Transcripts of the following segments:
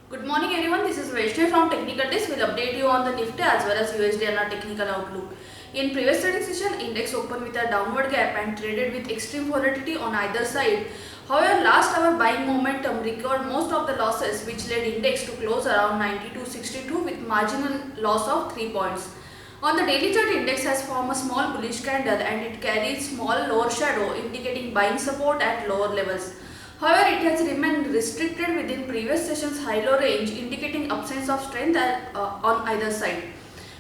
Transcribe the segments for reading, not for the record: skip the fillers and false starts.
Good morning everyone, this is Vaishnavi from Technical Desk. Will update you on the Nifty as well as USD and our technical outlook. In previous trading session, index opened with a downward gap and traded with extreme volatility on either side. However, last hour buying momentum recovered most of the losses, which led index to close around 92.62 with marginal loss of 3 points. On the daily chart, index has formed a small bullish candle and it carries small lower shadow indicating buying support at lower levels. However, it has remained restricted within previous session's high-low range, indicating absence of strength on either side.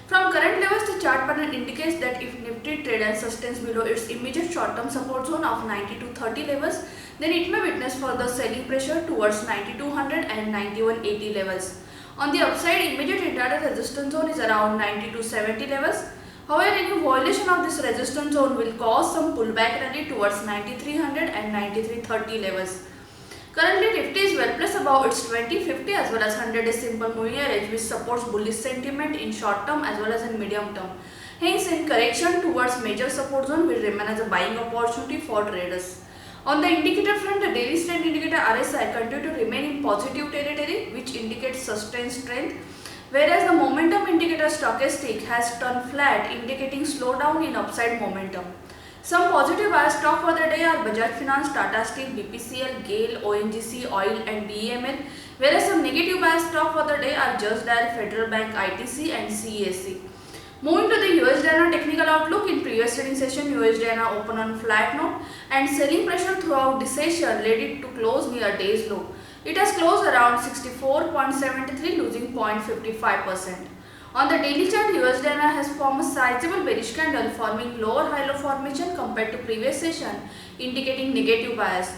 From current levels, the chart pattern indicates that if Nifty trade and sustains below its immediate short-term support zone of 90 to 30 levels, then it may witness further selling pressure towards 9200 and 9180 levels. On the upside, immediate intraday resistance zone is around 90 to 70 levels. However, any violation of this resistance zone will cause some pullback rally towards 9300 and 9330 levels. Currently, Nifty is well placed above its 2050 as well as 100-day simple moving average, which supports bullish sentiment in short term as well as in medium term. Hence, in correction towards major support zone will remain as a buying opportunity for traders. On the indicator front, the daily strength indicator RSI continue to remain in positive territory, which indicates sustained strength, whereas the momentum indicator stochastic has turned flat, indicating slowdown in upside momentum. Some positive bias stock for the day are Bajaj Finance, Tata Steel, BPCL, GAIL, ONGC, Oil and BEML, whereas some negative bias stock for the day are Just Dial, Federal Bank, ITC and CESC. Moving to the US dollar technical outlook, in previous trading session, US dollar opened on flat note and selling pressure throughout the session led it to close near day's low. It has closed around 64.73, losing 0.55%. On the daily chart, US dollar has formed a sizable bearish candle forming lower high-low formation compared to previous session, indicating negative bias.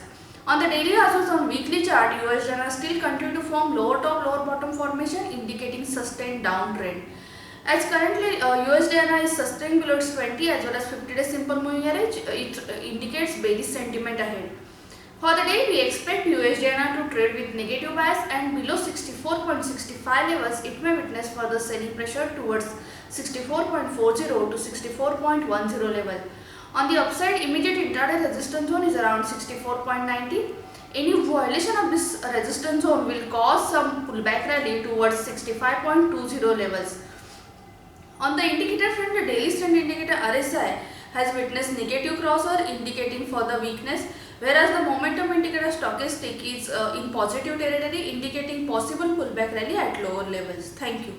On the daily as well as on weekly chart, US dollar still continue to form lower top, lower bottom formation, indicating sustained downtrend. As currently US dollar is sustained below its 20 as well as 50-day simple moving average, it indicates bearish sentiment ahead. For the day, we expect US dollar to trade with negative bias and below 64.65 levels, it may witness further selling pressure towards 64.40 to 64.10 level. On the upside, immediate intraday resistance zone is around 64.90. Any violation of this resistance zone will cause some pullback rally towards 65.20 levels. On the indicator front, the daily strength indicator RSI has witnessed negative crossover indicating further weakness, whereas the momentum indicator stochastic is in positive territory indicating possible pullback rally at lower levels. Thank you.